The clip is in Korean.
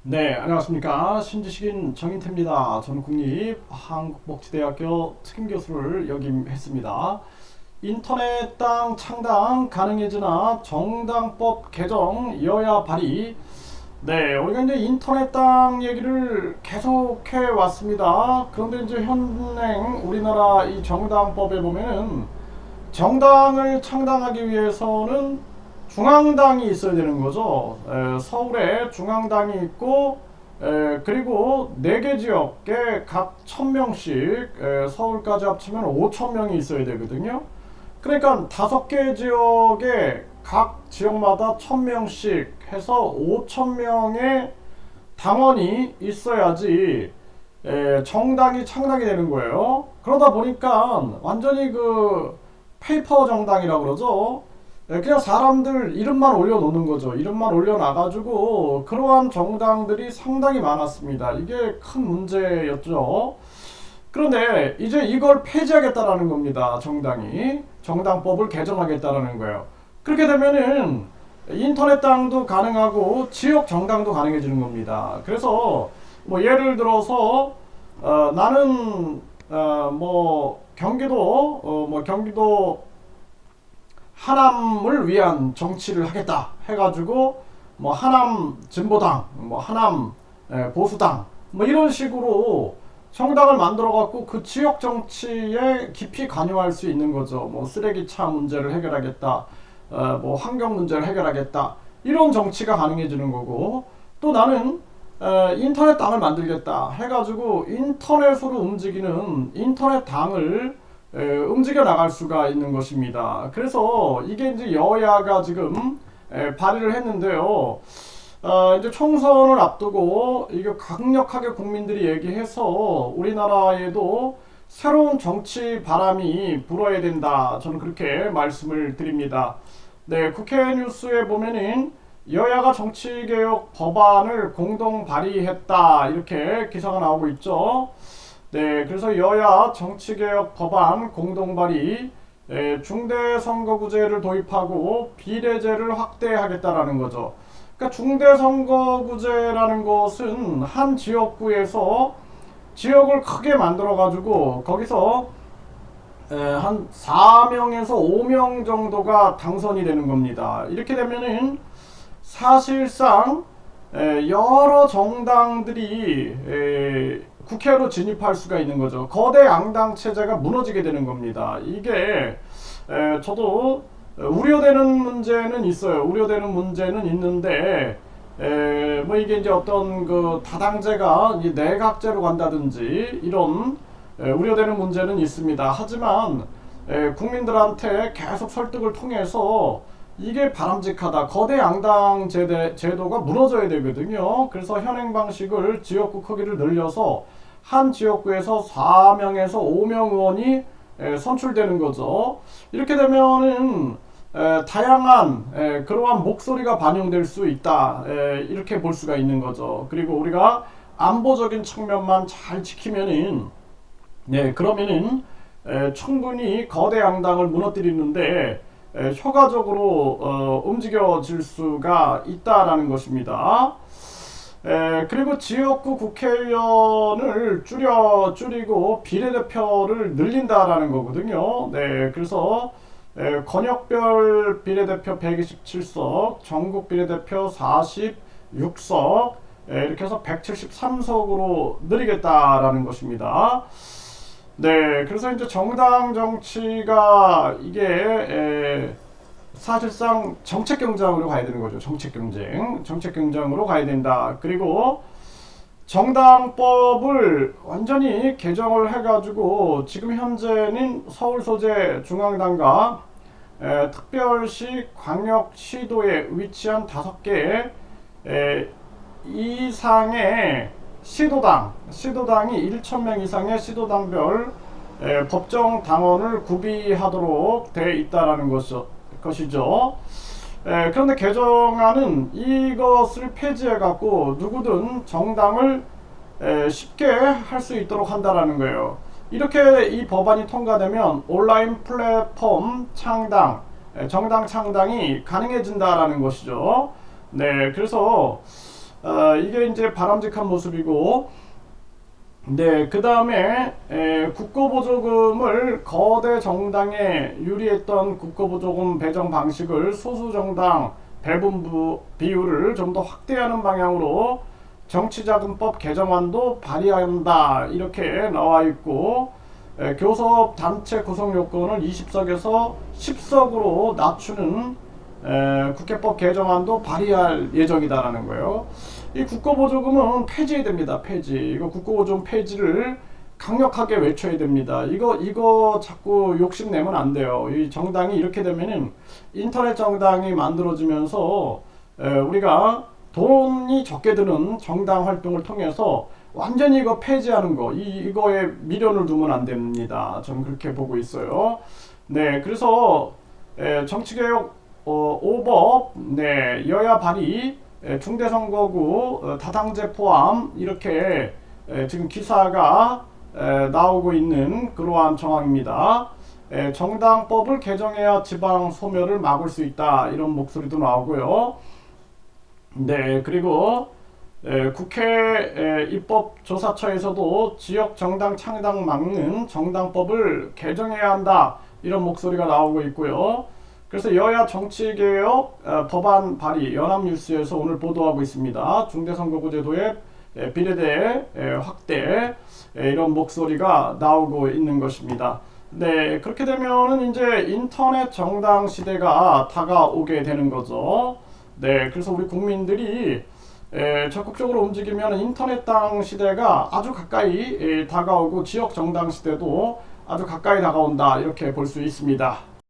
네, 안녕하십니까. 신지식인 정인태입니다. 저는 국립한국복지대학교 특임교수를 역임했습니다. 인터넷 당 창당 가능해지나 정당법 개정 여야 발의. 네, 우리가 이제 인터넷 당 얘기를 계속해 왔습니다. 그런데 이제 현행 우리나라 이 정당법에 보면은 정당을 창당하기 위해서는 중앙당이 있어야 되는 거죠. 서울에 중앙당이 있고, 그리고 4개 지역에 각 1000명씩, 서울까지 합치면 5000명이 있어야 되거든요. 그러니까 5개 지역에 각 지역마다 1000명씩 해서 5000명의 당원이 있어야지 정당이 창당이 되는 거예요. 그러다 보니까 완전히 그 페이퍼 정당이라고 그러죠. 그냥 사람들 이름만 올려놓는 거죠. 이름만 올려놔가지고 그러한 정당들이 상당히 많았습니다. 이게 큰 문제였죠. 그런데 이제 이걸 폐지하겠다라는 겁니다. 정당이 정당법을 개정하겠다라는 거예요. 그렇게 되면은 인터넷 당도 가능하고 지역 정당도 가능해지는 겁니다. 그래서 뭐 예를 들어서 나는 뭐 경기도 하남을 위한 정치를 하겠다 해가지고 뭐 하남 진보당, 뭐 하남 보수당, 뭐 이런 식으로 정당을 만들어 갖고 그 지역 정치에 깊이 관여할 수 있는 거죠. 뭐 쓰레기차 문제를 해결하겠다, 뭐 환경 문제를 해결하겠다, 이런 정치가 가능해지는 거고, 또 나는 인터넷 당을 만들겠다 해가지고 인터넷으로 움직이는 인터넷 당을 움직여 나갈 수가 있는 것입니다. 그래서 이게 이제 여야가 지금 발의를 했는데요. 이제 총선을 앞두고 이게 강력하게 국민들이 얘기해서 우리나라에도 새로운 정치 바람이 불어야 된다. 저는 그렇게 말씀을 드립니다. 네, 국회 뉴스에 보면은 여야가 정치개혁 법안을 공동 발의했다. 이렇게 기사가 나오고 있죠. 네, 그래서 여야 정치개혁 법안 공동 발의, 중대선거구제를 도입하고 비례제를 확대하겠다라는 거죠. 그러니까 중대선거구제라는 것은 한 지역구에서 지역을 크게 만들어 가지고 거기서 한 4명에서 5명 정도가 당선이 되는 겁니다. 이렇게 되면은 사실상 여러 정당들이 국회로 진입할 수가 있는 거죠. 거대 양당 체제가 무너지게 되는 겁니다. 이게 저도 우려되는 문제는 있어요. 우려되는 문제는 있는데 뭐 이게 이제 어떤 그 다당제가 내각제로 간다든지 이런 우려되는 문제는 있습니다. 하지만 국민들한테 계속 설득을 통해서 이게 바람직하다. 거대 양당 제도가 무너져야 되거든요. 그래서 현행 방식을 지역구 크기를 늘려서 한 지역구에서 4명에서 5명 의원이 선출되는 거죠. 이렇게 되면은 다양한 그러한 목소리가 반영될 수 있다. 이렇게 볼 수가 있는 거죠. 그리고 우리가 안보적인 측면만 잘 지키면은 네, 그러면은 충분히 거대 양당을 무너뜨리는데 효과적으로 움직여질 수가 있다라는 것입니다. 그리고 지역구 국회의원을 줄이고 비례대표를 늘린다라는 거거든요. 네, 그래서 권역별 비례대표 127석, 전국 비례대표 46석, 이렇게 해서 173석으로 늘리겠다라는 것입니다. 네, 그래서 이제 정당 정치가 이게 사실상 정책 경쟁으로 가야 되는 거죠. 정책 경쟁으로 가야 된다. 그리고 정당법을 완전히 개정을 해가지고 지금 현재는 서울 소재 중앙당과 특별시 광역시도에 위치한 5개 이상의 시도당이 1,000명 이상의 시도당별 법정 당원을 구비하도록 돼 있다라는 것이죠. 그런데 개정안은 이것을 폐지해 갖고 누구든 정당을 쉽게 할 수 있도록 한다라는 거예요. 이렇게 이 법안이 통과되면 온라인 플랫폼 창당, 정당 창당이 가능해진다라는 것이죠. 네, 그래서 이게 이제 바람직한 모습이고, 네, 그 다음에 국고보조금을 거대 정당에 유리했던 국고보조금 배정 방식을 소수정당 배분 비율을 좀 더 확대하는 방향으로 정치자금법 개정안도 발의한다 이렇게 나와 있고, 교섭 단체 구성 요건을 20석에서 10석으로 낮추는 국회법 개정안도 발의할 예정이다라는 거예요. 이 국고보조금은 폐지해야 됩니다. 폐지. 이거 국고보조금 폐지를 강력하게 외쳐야 됩니다. 이거 자꾸 욕심내면 안 돼요. 이 정당이 이렇게 되면은 인터넷 정당이 만들어지면서 우리가 돈이 적게 드는 정당 활동을 통해서 완전히 이거 폐지하는 거, 이거에 미련을 두면 안 됩니다. 저는 그렇게 보고 있어요. 네, 그래서 정치개혁 5법, 네, 여야 발의, 중대선거구 다당제 포함 이렇게 지금 기사가 나오고 있는 그러한 정황입니다. 정당법을 개정해야 지방 소멸을 막을 수 있다 이런 목소리도 나오고요. 네, 그리고 국회 입법조사처에서도 지역 정당 창당 막는 정당법을 개정해야 한다 이런 목소리가 나오고 있고요. 그래서 여야 정치개혁 법안 발의 연합뉴스에서 오늘 보도하고 있습니다. 중대선거구제 도입, 비례대 확대 이런 목소리가 나오고 있는 것입니다. 네, 그렇게 되면은 이제 인터넷 정당 시대가 다가오게 되는 거죠. 네, 그래서 우리 국민들이 적극적으로 움직이면 인터넷 당 시대가 아주 가까이 다가오고 지역 정당 시대도 아주 가까이 다가온다 이렇게 볼 수 있습니다.